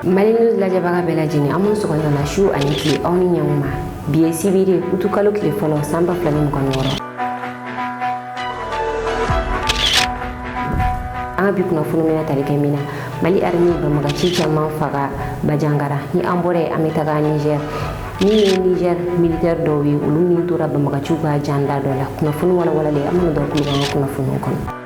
Mali News lajɛbaga bɛɛ lajɛlen an b'u sɔgɔnɔ su ani tile aw ni ɲɛma bi ye sibiri utukalo tile fɔlɔ san 2026 an ka bi kunnafoni mina tali kɛ mina Mali armée banbagaci caman faga Bajangara ni an bɔra an bɛ taga Niger ni ye Niger militaire dɔw ye olu ni tora banbagaciw ka janda dɔ la kunnafoni walawalalen an bɛna dɔ kulo an ka kunnafoniw kɔnɔ.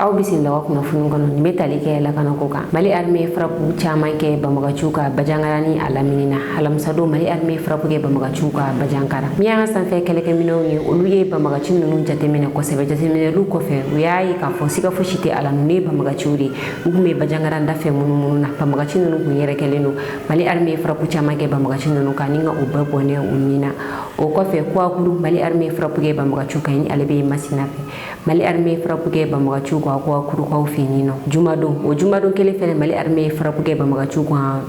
Aw bisimila ka kunnafoni kɔnɔ nin bɛ tali kɛ lakanako kan. Mali armée frappe caman kɛ banbagaciw ka Bajangara ni a laminina alamisa don Mali armée frappe kɛ banbagaciw ka Bajangara min y'an ka sanfɛ kɛlɛkɛminɛnw ye olu ye banbagaci ninnu jateminɛ kosɛbɛ jateminɛlu kɔfɛ u y'a ye k'a fɔ siga fosi tɛ a la ninnu ye banbagaciw de u tun bɛ Bajangara dafɛ munumunu na banbagaci ninnu kun yɛrɛkɛlen don Mali armée frappe caman kɛ banbagaci ninnu kan ni ka u bɛɛ bɔnɛ u ni na o kɔfɛ Kouakourou Mali armée frappe kɛ banbagaciw kan ni ale bɛ Masina fɛ Mali armée frappe kɛ banbagaciw kan Kouakourou kaw fɛ nin nɔ jumadon kelen fɛnɛ Mali armée frappe kɛ banbagaciw kan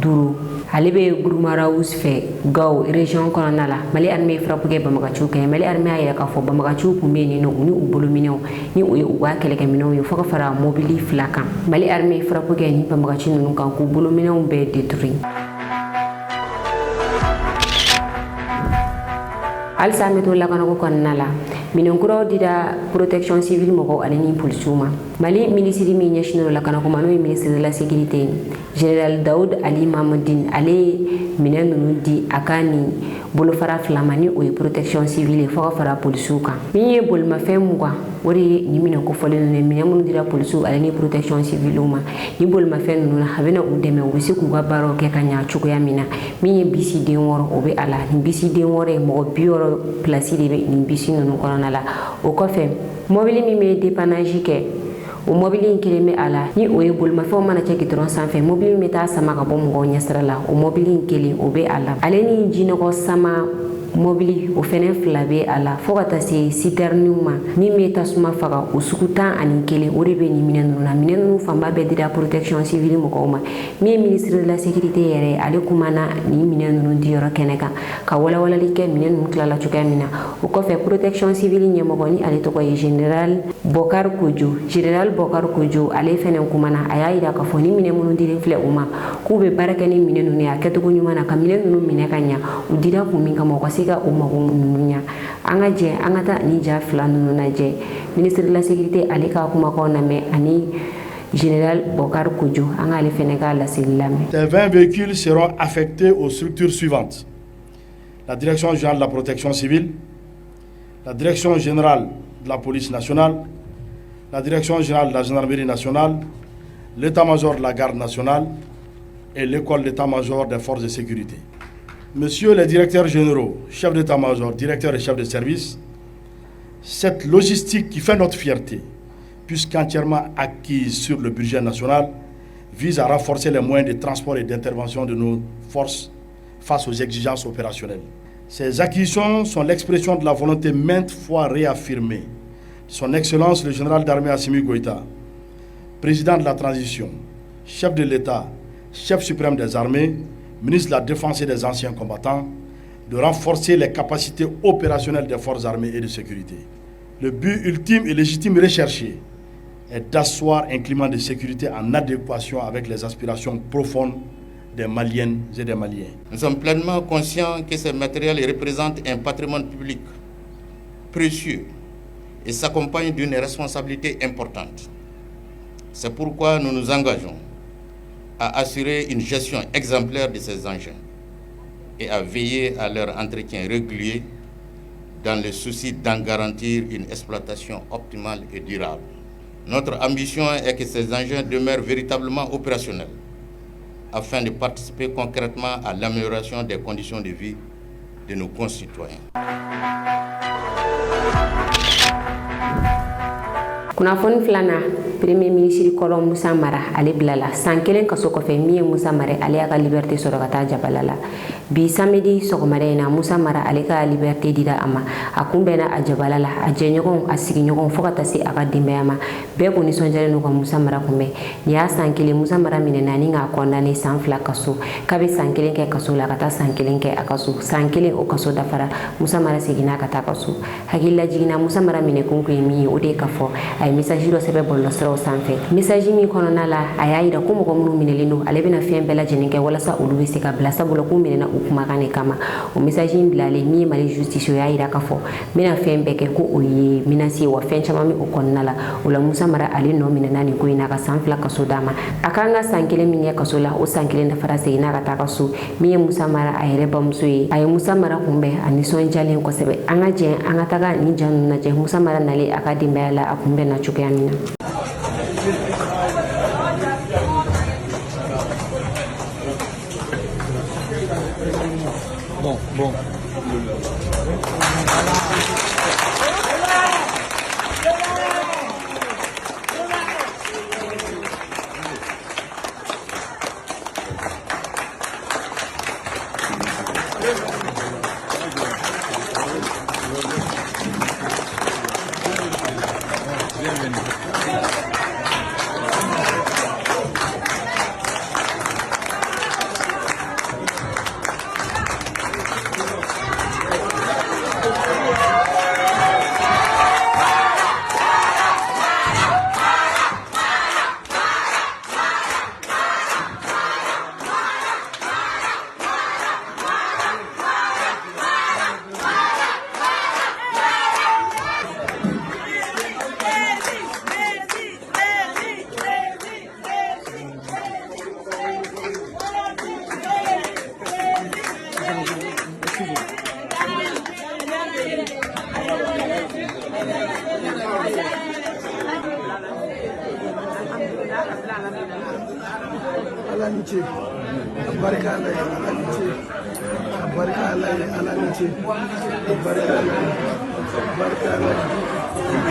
Duru ale bɛ Gurumaraous fɛ Gao région kɔnɔna la Mali armée frappe kɛ banbagaciw kan Mali armée a yɛrɛ k'a fɔ banbagaciw kun bɛ nin nɔ u ni u bolominɛw ni o ye u ka kɛlɛkɛminɛw ye fo ka fara mobili 2 kan Mali armée frappe kɛ ni banbagaci ninnu kan k'u bolominɛw bɛɛ détruit. Alisa meto lakanako kɔnɔna la minɛnkuraw dira protection civile mɔgɔw ale ni policiw ma Mali ministre min ɲɛsinnen lakanako ma n'o ye ministre de la sécurité général Daoud Ali Mamadine ale ye minɛn ninnu di a ka ni bolofara 2 ma ni o ye protection civile fo ka fara policiw kan min ye bolimafɛn 20 o de ye ni minɛn kofɔlen ninnu minɛn minnu dira policiw ale ni protection civile ma ni bolimafɛn ninnu na a bɛna u dɛmɛ u bɛ se k'u ka baaraw kɛ ka ɲɛ cogoya min na min ye bisi den 6 o bɛ a la ni bisi den 6 ye mɔgɔ 60 place de bɛ nin bisi ninnu kɔnɔna la o kɔfɛ mobili min bɛ dépannage kɛ o mobili in kelen bɛ a la ni o ye bolimafɛnw mana cɛ gidɔrɔn sanfɛ mobili min bɛ taa sama ka bɔ mɔgɔw ɲɛsira la o mobili in kelen o bɛ a la ale ni jinɔgɔ sama mobili o fɛnɛ 2 bɛ a la fo ka taa se citernes ma min bɛ tasuma faga o sugu 11 o de bɛ nin minɛn ninnu na minɛn ninnu fanba bɛɛ dira protection civile mɔgɔw ma min ye ministre de la sécurité yɛrɛ ale kumana nin minɛn ninnu diyɔrɔ kɛnɛ kan ka walawalali kɛ minɛn ninnu tilala cogoya min na o kɔfɛ protection civile ɲɛmɔgɔ ni ale tɔgɔ ye général Bokar Kojo ale fɛnɛ kumana a y'a yira k'a fɔ ni minɛn minnu dilen filɛ u ma k'u bɛ baara kɛ ni minɛn ninnu ye a kɛcogo ɲuman na ka minɛn ninnu minɛ ka ɲɛ u dira kun min kama u ka se ka o mago ninnu ɲa an ka jɛ an ka taa ni ja 2 ninnu lajɛ ministre de la sécurité ale ka kumakanw lamɛn ani général Bokar Kojo an ka ale fɛnɛ ka laseli lamɛn. Ces 20 véhicules seront affectés aux structures suivantes: la direction générale de la protection civile, la direction générale de la police nationale, la direction générale de la gendarmerie nationale, l'état-major de la garde nationale et l'école d'état-major des forces de sécurité. Monsieur les directeurs généraux, chefs d'état-major, directeurs et chefs de service, cette logistique qui fait notre fierté, puisqu'entièrement acquise sur le budget national, vise à renforcer les moyens de transport et d'intervention de nos forces face aux exigences opérationnelles. Ces acquisitions sont l'expression de la volonté maintes fois réaffirmée de son Excellence le général d'armée Assimi Goïta, président de la transition, chef de l'État, chef suprême des armées, ministre de la Défense et des anciens combattants, de renforcer les capacités opérationnelles des forces armées et de sécurité. Le but ultime et légitime recherché est d'asseoir un climat de sécurité en adéquation avec les aspirations profondes des Maliennes et des Maliens. Nous sommes pleinement conscients que ces matériels représentent un patrimoine public précieux et s'accompagnent d'une responsabilité importante. C'est pourquoi nous nous engageons à assurer une gestion exemplaire de ces engins et à veiller à leur entretien régulier dans le souci d'en garantir une exploitation optimale et durable. Notre ambition est que ces engins demeurent véritablement opérationnels afin de participer concrètement à l'amélioration des conditions de vie de nos concitoyens. Kunnafoni filana premier ministre kɔrɔ Musa Mara ale bilala san 1 kaso kɔfɛ min ye Musa Mara ale y'a ka liberté sɔrɔ ka taa Jabala la bi samedi sɔgɔmada in na Musa Mara ale ka liberté dira a ma a kunbɛnna a jabala la a jɛɲɔgɔnw a sigiɲɔgɔnw fɔɔ ka taa se a ka denbaya ma bɛɛ kun nisɔndiyalen n'u ka Musa Mara kunbɛn nin y'a san 1 Musa Mara minɛna ni k'a condamné san 2 kaso k'a bɛ san 1 kɛ kaso la ka taa san 1 kɛ a kaso san 1 o kaso dafara Musa Mara seginna ka taa kaso hakililajiginna Musa Mara minɛkun kun ye min ye o de ye k'a fɔ a ye message dɔ sɛbɛn bɔlɔlɔsiraw sanfɛ message min kɔnɔna la a y'a yira ko mɔgɔ minnu minɛlen don ale bɛna fɛn bɛɛ lajɛlen kɛ walasa olu bɛ se ka bila sabula k'u minɛna u kumakan de kama o message in bilalen min ye Mali justice o y'a yira k'a fɔ n bɛna fɛn bɛɛ kɛ ko o ye menace ye wa fɛn caman bɛ o kɔnɔna la o la Musa Mara ale nɔ minɛna nin ko in na ka san 2 kaso d'a ma a kan ka san 1 min kɛ kaso la o san 1 dafara seginna ka taa kaso min ye Musa Mara a yɛrɛ bamuso ye a ye Musa Mara kunbɛn a nisɔndiyalen kosɛbɛ an ka jɛn an ka taga nin ja ninnu lajɛ Musa Mara nalen a ka denbaya la a kunbɛnna cogoya min na. Bon.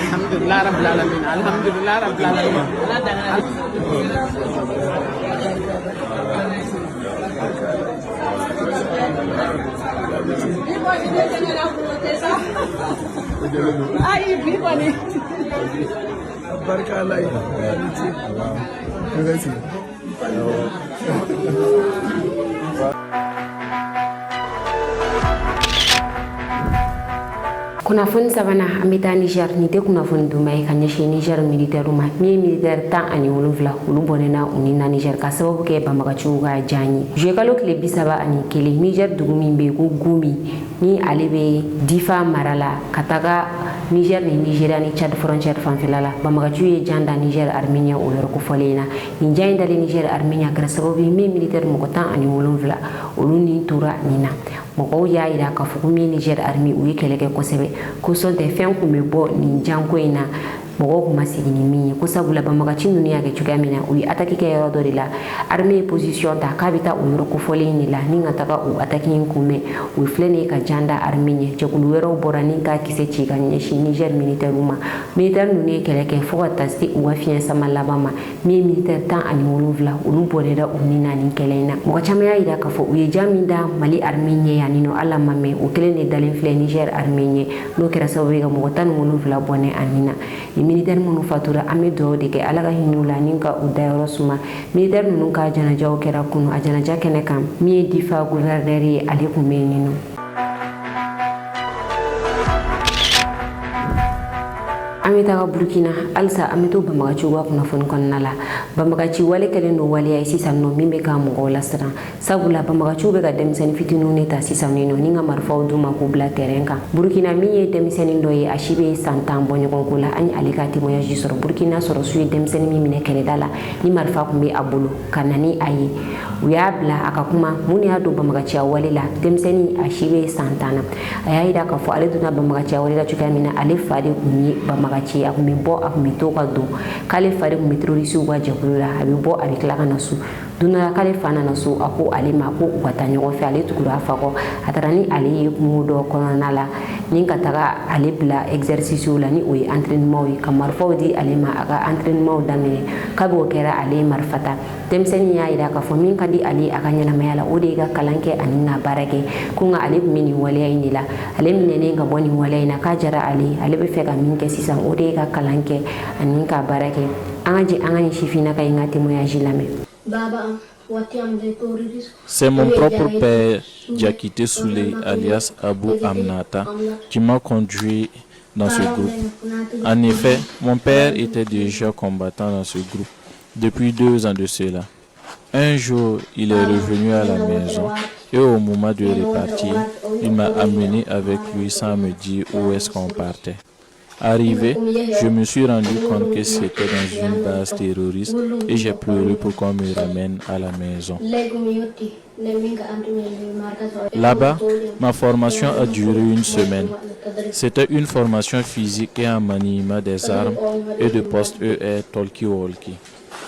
Alhamdulillah rabbil alamin. Alhamdulillah rabbil alamin. Kunnafoni sabanan an bɛ taa Niger nin tɛ kunnafoni duman ye ka ɲɛsin Niger militaire ma min ye militaire 17 olu bɔnɛna u ni na Niger ka sababu kɛ banbagaciw ka jan ye juillet kalo tile 31 Niger dugu min bɛ yen ko Gumi ni ale bɛ Difa mara la ka taga Niger ni Nigeria ni Chad frontière fanfɛla la banbagaciw ye jan da Niger armée ɲɛ o yɔrɔ kofɔlen na nin jan in dalen Niger armée ɲɛ kɛra sababu ye min militaire mɔgɔ 17 olu ni tora nin na mɔgɔw y'a yira k'a fɔ ko min Niger armée u ye kɛlɛ kɛ kosɛbɛ ko sɔn tɛ fɛn kun bɛ bɔ nin janko in na mɔgɔw kun ma segin ni min ye ko sabula banbagaci ninnu y'a kɛ cogoya min na u ye attaque kɛ yɔrɔ dɔ de la armée ye position ta k'a bɛ taa o yɔrɔ kofɔlen de la ni ka taga o attaque in kunbɛn o filɛ nin ye ka jan da armée ɲɛ jɛkulu wɛrɛw bɔra ni k'a kisɛ ci ka ɲɛsin Niger militaire ma militaire ninnu ye kɛlɛ kɛ fo ka taa se u ka fiɲɛ sama laban ma min ye militaire 17 olu bɔnɛra u ni na nin kɛlɛ in na mɔgɔ caman y'a yira k'a fɔ u ye jan min da Mali armée ɲɛ yan nɔ ala ma mɛn o kelen de dalen filɛ Niger armée ɲɛ n'o kɛra sababu ye ka mɔgɔ 17 bɔnɛ a ni na militaire minnu fatura an bɛ dugawu de kɛ ala ka hinɛ u la ni ka u dayɔrɔ suma militaire ninnu ka janajaw kɛra kunu a janaja kɛnɛ kan min ye Difa gouverneur ye ale kun bɛ yen nɔ. An bɛ taga Burkina halisa an bɛ to banbagaciw ka kunnafoni kɔnɔna la banbagaci wale kɛlen don waleya ye sisan nɔ min bɛ ka mɔgɔw lasiran sabula banbagaciw bɛ ka denmisɛnnin fitininw de ta sisan nɔ ni ka marifaw d'u ma k'u bila terrain kan Burkina min ye denmisɛnnin dɔ ye a si bɛ san 10 bɔ ɲɔgɔn ko la an ye ale ka témoignage sɔrɔ Burkina sɔrɔ su ye denmisɛnnin min minɛ kɛlɛda la ni marifa kun bɛ a bolo ka na ni a ye u y'a bila a ka kuma mun y'a don banbagaciya wale la denmisɛnnin a si bɛ san 10 na a y'a yira k'a fɔ ale donna banbagaciya wale la cogoya min na ale fa de kun ye banbagaci a kun bɛ bɔ a kun bɛ to ka don k'ale fa de kun bɛ terroriste ka jɛkulu la a bɛ bɔ a bɛ tila ka na so donna k'ale fa nana so a ko ale ma ko u ka taa ɲɔgɔn fɛ ale tugura a fa kɔ a taara ni ale ye kungo dɔ kɔnɔna la ni ka taga ale bila exercice la ni o ye entraînement ye ka marifaw di ale ma a ka entraînement daminɛ kabi o kɛra ale ye marifa ta denmisɛnnin y'a yira k'a fɔ min ka di ale a ka ɲɛnamaya la o de ye ka kalan kɛ ani ka baara kɛ ko nka ale tun bɛ nin waleya in de la ale minɛnen ka bɔ nin waleya in na k'a jara ale bɛ fɛ ka min kɛ sisan o de ye ka kalan kɛ ani ka baara kɛ an ka jɛ an ka nin sifinnaka in ka témoignage lamɛn. C'est mon propre père, Diakité Souley, alias Abou Amnata, qui m'a conduit dans ce groupe. En effet, mon père était déjà combattant dans ce groupe depuis 2 ans de cela. Un jour, il est revenu à la maison et au moment de repartir, il m'a amené avec lui sans me dire où est-ce qu'on partait. Arrivé, je me suis rendu compte que c'était dans une base terroriste et j'ai pleuré pour qu'on me ramène à la maison. Là-bas, ma formation a duré 1 semaine. C'était une formation physique et en maniement des armes et de poste ER talkie-walkie.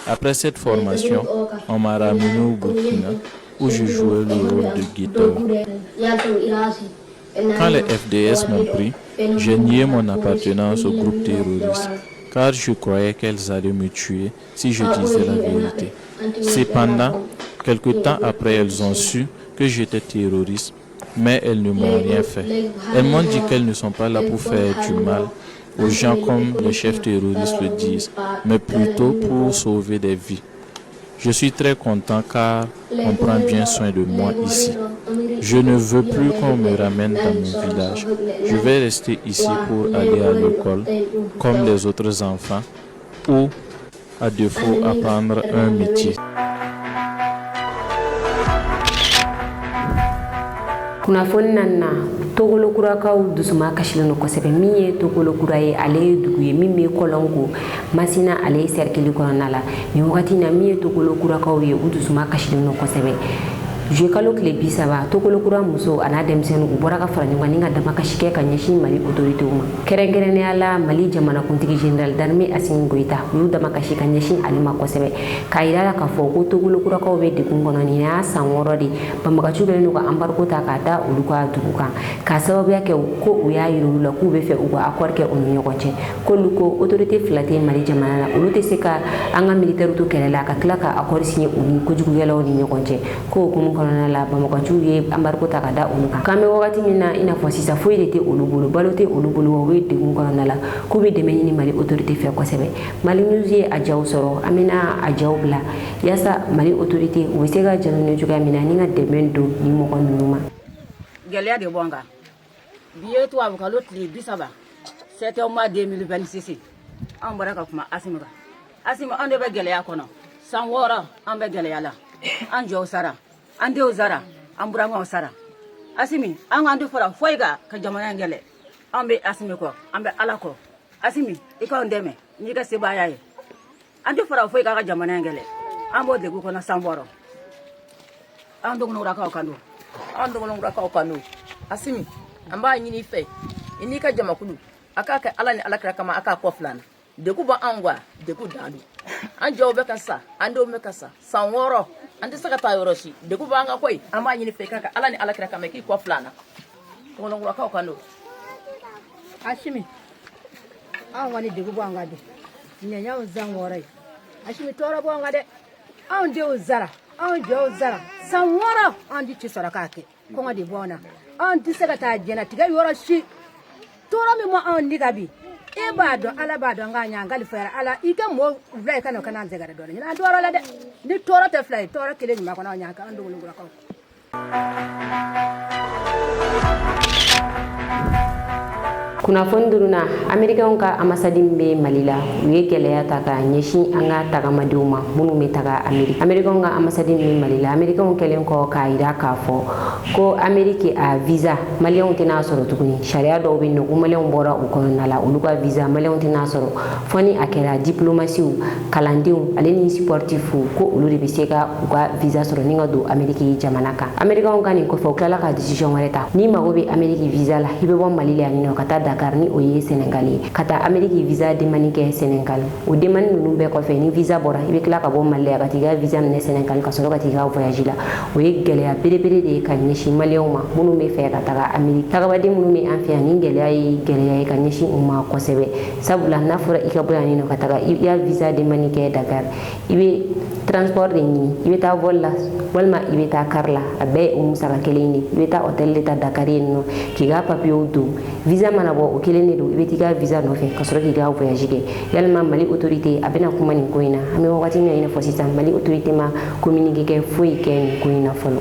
Après cette formation, on m'a ramené au Burkina où je jouais le rôle de guitare. Quand les FDS m'ont pris, j'ai nié mon appartenance au groupe terroriste, car je croyais qu'elles allaient me tuer si je disais la vérité. Cependant, quelque temps après, elles ont su que j'étais terroriste, mais elles ne m'ont rien fait. Elles m'ont dit qu'elles ne sont pas là pour faire du mal aux gens comme les chefs terroristes le disent, mais plutôt pour sauver des vies. Je suis très content car on prend bien soin de moi ici. Je ne veux plus qu'on me ramène dans mon village. Je vais rester ici pour aller à l'école comme les autres enfants ou, à défaut, apprendre un métier. kunnafoni nan na togolokurakaw dusuma kasilen kosɛbɛ min ye togolokura ye ale ye dugu ye min bɛ kɔlɔnko masina ale ye cercle kɔnɔna la nin wagati na min ye togolokurakaw ye u dusuma kasilen kosɛbɛ juillet kalo tile 30 togolokura muso a n'a denmisɛnninw u bɔra ka fara ɲɔgɔn kan ni ka damakasi kɛ ka ɲɛsin Mali autoritéw ma kɛrɛnkɛrɛnnenya la Mali jamanakuntigi général d'armée Assimi Goïta u y'u damakasi ka ɲɛsin ale ma kosɛbɛ k'a yira la k'a fɔ ko togolokurakaw bɛ degun kɔnɔ nin y'a san 6 de banbagaciw bɛlen don ka embargo ta k'a da olu ka dugu kan k'a sababuya kɛ ko u y'a yira olu la k'u bɛ fɛ u ka accord kɛ u ni ɲɔgɔn cɛ k'olu ko autorité fila tɛ Mali jamana la olu tɛ se ka an ka militaire to kɛlɛ la ka tila ka accord signé u ni kojugukɛlaw ni ɲɔgɔn cɛ ko kɔnɔna la banbagaciw ye embargo ta ka da olu kan k'an bɛ wagati min na i n'a fɔ sisan foyi de tɛ olu bolo balo tɛ olu bolo wa u ye degun kɔnɔna la k'u bɛ dɛmɛ ɲini Mali autorité fɛ kosɛbɛ Mali News ye a jaw sɔrɔ an bɛna a jaw bila yaasa Mali autorité u bɛ se ka jalo ni cogoya min na ni ka dɛmɛ don ni mɔgɔ ninnu ma. Gɛlɛya de bɔ n kan bi ye tubabukalo tile 30 7 mois 2026 an bɔra ka kuma Assimi kan Assimi an de bɛ gɛlɛya kɔnɔ san 6 an bɛ gɛlɛya la an jɔw sara an denw sara an burankɛw sara Assimi an k'an tɛ fara foyi kan ka jamana in gɛlɛ an bɛ Assimi kɔ an bɛ Ala kɔ Assimi i k'anw dɛmɛ n'i ka sebaaya ye an tɛ fara foyi kan ka jamana in gɛlɛ an b'o degun kɔnɔ san 6 an dɔgɔnɔrakaw kan don an dɔgɔnɔrakaw kan don Assimi an b'a ɲini i fɛ i n'i ka jamakulu a k'a kɛ Ala ni Alakira kama a k'a kɔ filana degun b'an kan degun dan don an jɔw bɛ ka sa an denw bɛ ka sa san 6 an tɛ se ka taa yɔrɔ si degun b'an kan koyi an b'a ɲini fɛ i ka kɛ Ala ni Alakira kama i k'i kɔ filana dɔgɔnɔrakaw kan don Assimi an kɔni degun b'an kan dɛ ɲɛ y'anw san 6 ye Assimi tɔɔrɔ b'an kan dɛ anw denw sara anw jɔw sara san 6 an tɛ ci sɔrɔ k'a kɛ kɔngɔ de b'anw na an tɛ se ka taa jɛnatigɛ yɔrɔ si tɔɔrɔ min ma anw ni ka bi e b'a dɔn Ala b'a dɔn k'a ɲa kali fɛrɛ Ala i ka mɔgɔ fila ye ka na kana an sɛgɛrɛ dɔɔnin an tɔɔrɔ la dɛ ni tɔɔrɔ tɛ fila ye tɔɔrɔ kelen ɲuman kɔnɔ an ɲa kan an dɔgɔnɔrakaw. kunnafoni duruna Amerikɛnw ka ambassade bɛ Mali la u ye gɛlɛya ta ka ɲɛsin an ka tagamadenw ma minnu bɛ taga Ameriki Amerikɛnw ka ambassade bɛ Mali la Amerikɛnw kɛlen kɔ k'a jira k'a fɔ ko Ameriki a visa maliyɛnw tɛna sɔrɔ tuguni sariya dɔw bɛ yen nɔ ko maliyɛnw bɔra u kɔnɔna la olu ka visa maliyɛnw tɛna sɔrɔ fɔ ni a kɛra diplomasiw kalandenw ale ni sportifu ko olu de bɛ se ka u ka visa sɔrɔ ni ka don Ameriki jamana kan Amerikɛnw ka nin kɔfɛ u tilala ka décision wɛrɛ ta n'i mago bɛ Ameriki visa la i bɛ bɔ Mali la yan nɔ ka taa Dakar ni o ye Sénégal ye ka taa Amérique visa demande kɛ Sénégal o demande ninnu bɛɛ kɔfɛ ni visa bɔra i bɛ tila ka bɔ Mali la ka t'i ka visa minɛ Sénégal ka sɔrɔ ka t'i ka voyage la o ye gɛlɛya belebele de ye ka ɲɛsin maliyɛnw ma minnu bɛ fɛ ka taga Amérique tagabaden minnu bɛ an fɛ yan ni gɛlɛya ye gɛlɛya ye ka ɲɛsin u ma kosɛbɛ sabula n'a fɔra i ka bɔ yan nɔ ka taga i ya visa demande kɛ Dakar i bɛ transport de ɲini i bɛ taa vol la walima i bɛ taa car la a bɛɛ ye o musaka kelen de i bɛ taa hôtel de ta Dakar yen nɔ k'i ka papiyew don visa mana bɔ o kelen de don i bɛ t'i ka visa nɔfɛ ka sɔrɔ k'i ka voyage kɛ yalima Mali autorité a bɛna kuma nin ko in na an bɛ wagati min na i n'a fɔ sisan Mali autorité ma communiqué kɛ foyi kɛ nin ko in na fɔlɔ.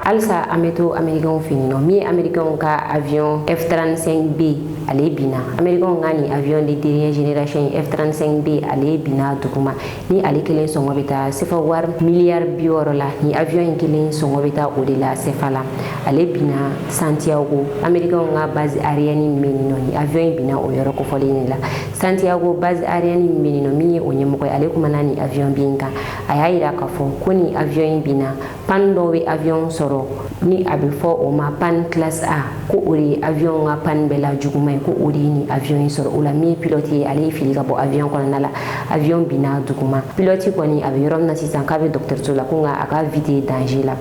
Alsa an bɛ to américain fɛ yen nɔ min ye américain ka avion F-35B ale bina américain ka nin avion de dernière génération F-35B ale bina duguma ni ale kelen sɔngɔ bɛ taa sefa wari miliyari 60 la ni avion in kelen sɔngɔ bɛ taa o de la sefa la ale bina Santiago américain ka base aérienne min bɛ yen nɔ ni avion in bina o yɔrɔ kofɔlen de la Santiago base aérienne min bɛ yen nɔ min ye o ɲɛmɔgɔ ye ale kumana ni avion bin kan a y'a yira k'a fɔ ko ni avion in bina panne dɔ bɛ avion sɔrɔ ni a bɛ fɔ o ma panne classe A ko o de ye avion ka panne bɛɛ la juguman ye ko o de ye ni avion in sɔrɔ o la min ye pilote ye ale ye fili ka bɔ avion kɔnɔna la avion binna duguma pilote kɔni a bɛ yɔrɔ min na sisan k'a bɛ dɔgɔtɔrɔso la ko nka a ka vie tɛ danger la.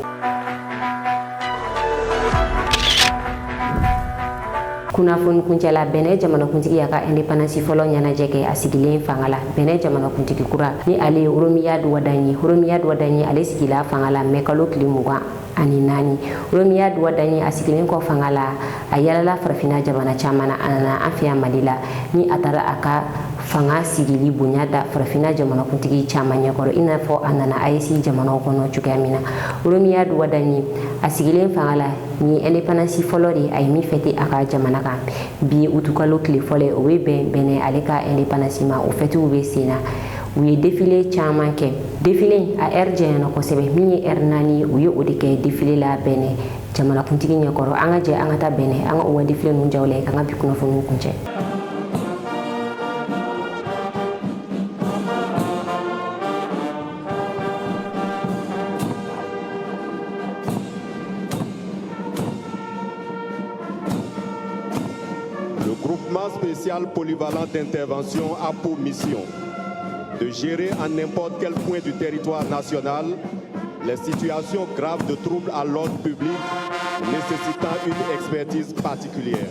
kunnafoni kuncɛla Bɛnɛ jamanakuntigi y'a ka indépendance fɔlɔ ɲɛnajɛ kɛ a sigilen fanga la Bɛnɛ jamanakuntigi kura ni ale ye Oromiyadi Wadaɲe ale sigila fanga la mɛ kalo tile 24 Oromiyadi Wadaɲe a sigilen kɔ fanga la a yalala farafina jamana caman na a nana an fɛ yan Mali la ni a taara a ka fanga sigili bonya da farafina jamanakuntigi caman ɲɛkɔrɔ i n'a fɔ a nana AES jamanaw kɔnɔ cogoya min na Oromiyadi Wadaɲe a sigilen fanga la ni indépendance fɔlɔ de a ye min fêté a ka jamana kan bi utukalo tile fɔlɔ o bɛ bɛn Bɛnɛ ale ka indépendance ma o fêtew bɛ sen na u ye défilé caman kɛ défilé a heure janyana kosɛbɛ min ye heure 4 ye u ye o de kɛ défilé la Bɛnɛ jamanakuntigi ɲɛkɔrɔ an ka jɛ an ka taa Bɛnɛ an ka o ka défilé ninnu jaw la k'an ka bi kunnafoniw kuncɛ. Spécial polyvalent d'intervention a pour mission de gérer à n'importe quel point du territoire national les situations graves de troubles à l'ordre public nécessitant une expertise particulière.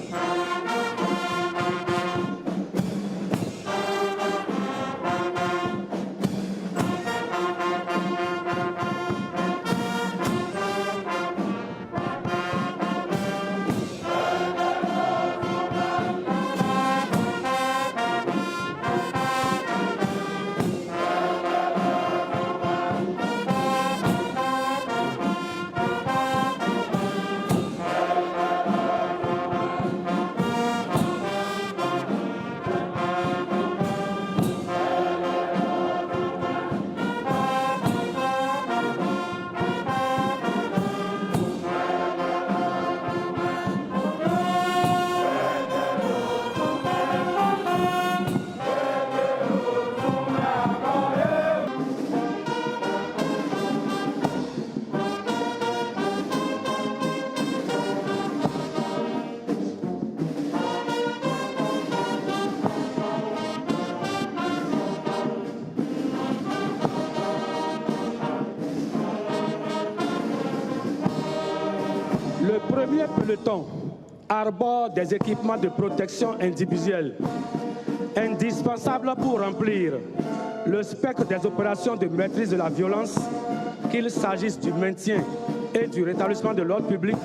Le premier peloton arbore des équipements de protection individuelle indispensables pour remplir le spectre des opérations de maîtrise de la violence, qu'il s'agisse du maintien et du rétablissement de l'ordre public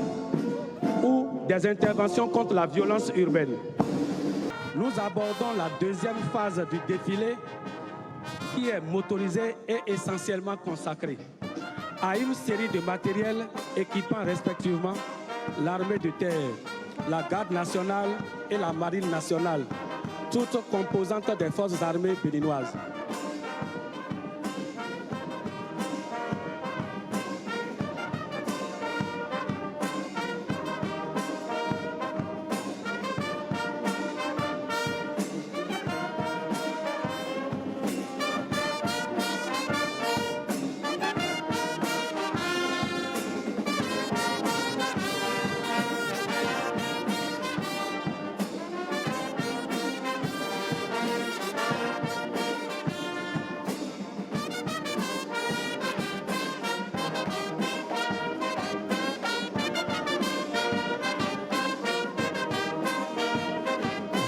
ou des interventions contre la violence urbaine. Nous abordons la deuxième phase du défilé qui est motorisée et essentiellement consacrée à une série de matériels équipant respectivement l'armée de terre, la garde nationale et la marine nationale, toutes composantes des forces armées béninoises.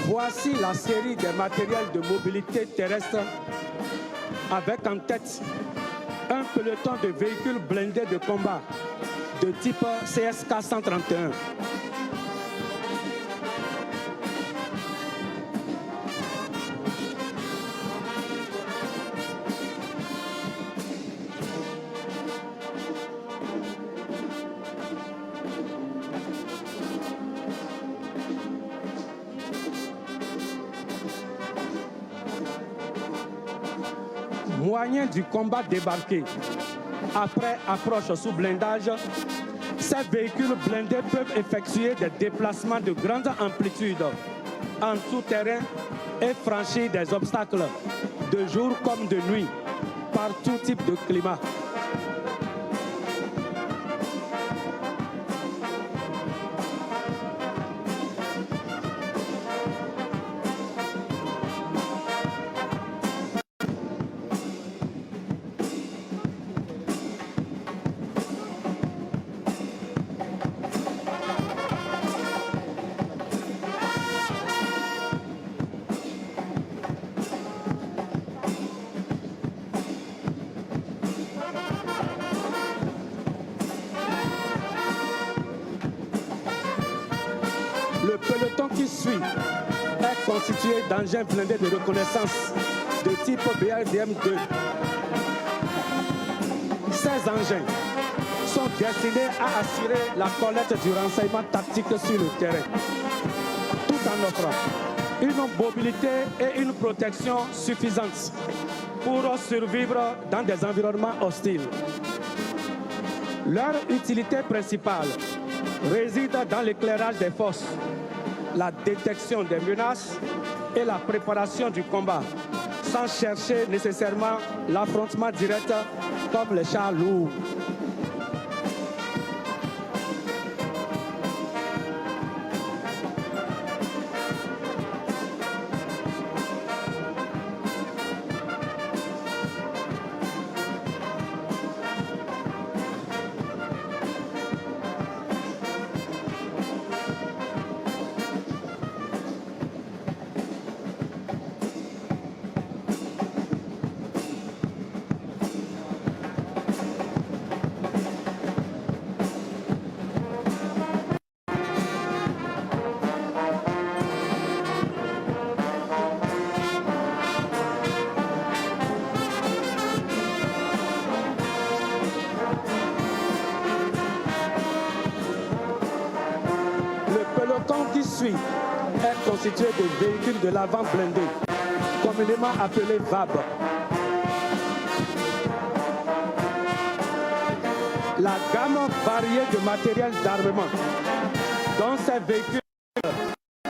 Voici la série des matériels de mobilité terrestre avec en tête un peloton de véhicules blindés de combat de type CSK 131. Moyen du combat débarqué. Après approche sous blindage, ces véhicules blindés peuvent effectuer des déplacements de grande amplitude en tout terrain et franchir des obstacles de jour comme de nuit par tout type de climat. Le peloton qui suit est constitué d'engins blindés de reconnaissance de type BRDM-2. Ces engins sont destinés à assurer la collecte du renseignement tactique sur le terrain, tout en offrant une mobilité et une protection suffisantes pour survivre dans des environnements hostiles. Leur utilité principale réside dans l'éclairage des forces, la détection des menaces et la préparation du combat, sans chercher nécessairement l'affrontement direct comme les chars lourds. Qui suit est constitué de véhicules de l'avant blindés, communément appelés VAB. La gamme variée de matériel d'armement, dont ces véhicules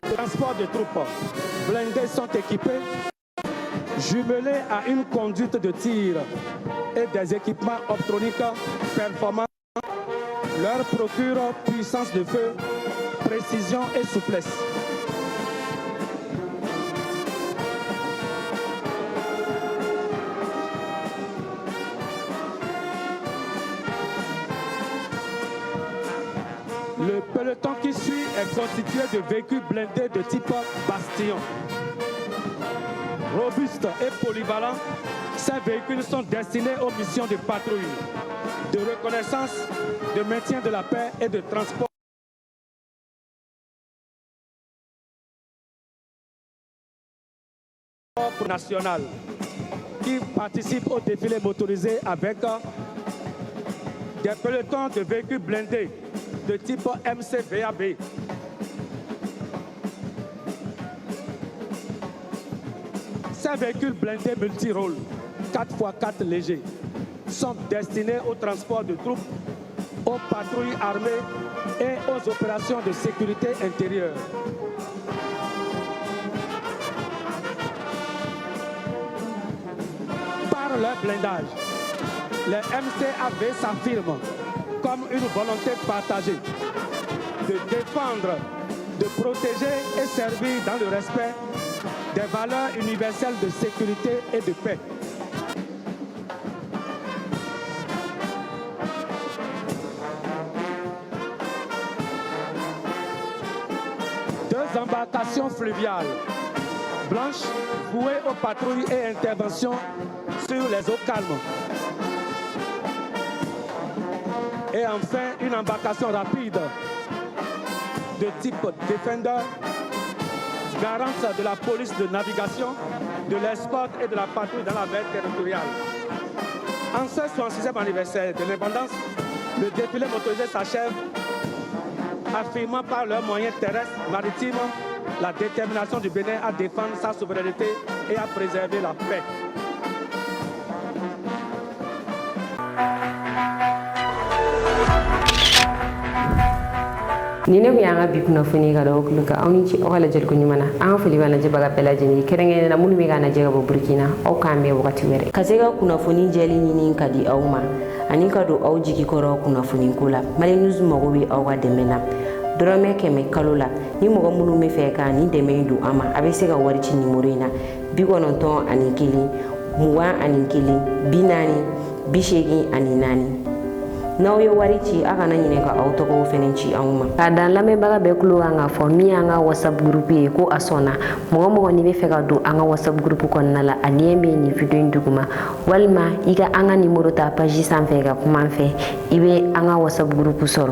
de transport de troupes blindés sont équipés, jumelés à une conduite de tir et des équipements optroniques performants, leur procurent puissance de feu, précision et souplesse. Le peloton qui suit est constitué de véhicules blindés de type Bastion. Robustes et polyvalents, ces véhicules sont destinés aux missions de patrouille, de reconnaissance, de maintien de la paix et de transport national, qui participent au défilé motorisé avec des pelotons de véhicules blindés de type MCVAB. Ces véhicules blindés multirôles 4x4 légers sont destinés au transport de troupes, aux patrouilles armées et aux opérations de sécurité intérieure. Par leur blindage, les MCAV s'affirment comme une volonté partagée de défendre, de protéger et servir dans le respect des valeurs universelles de sécurité et de paix. 2 embarcations fluviales blanches vouées aux patrouilles et interventions sur les eaux calmes. Et enfin, une embarcation rapide de type Defender, garante de la police de navigation, de l'escorte et de la patrouille dans la mer territoriale. En ce 66e anniversaire de l'indépendance, le défilé motorisé s'achève, affirmant par leurs moyens terrestres, maritimes, la détermination du Bénin à défendre sa souveraineté et à préserver la paix. Nina bianga bikuna funi ga do kluka awni ci wala jël ko ñumana an fuli wala jibaga pela jeni kerenge na munu mi ga na jega bo burkina o kambe wakati were kasega kuna funi jeli ni kadi awma ani ka do aw jigi koro kuna funi kula mali news mogo wi aw ga demena dorome keme kalula ni mogo munu me fe ka ni deme du ama abe se ga wari ci numéro ina bi gononton ani kili muwa ani kili binani bishegi ani nani naw yo wari ci aka na nyine ka auto ko fenen ci awma ka dan lame baga be kulu nga fo mi nga whatsapp group e ko asona mo ni be feka do anga whatsapp group ko nala aniembe ni video nduguma walma iga anga numéro ta page sans feka kuma fe ibe anga whatsapp group soro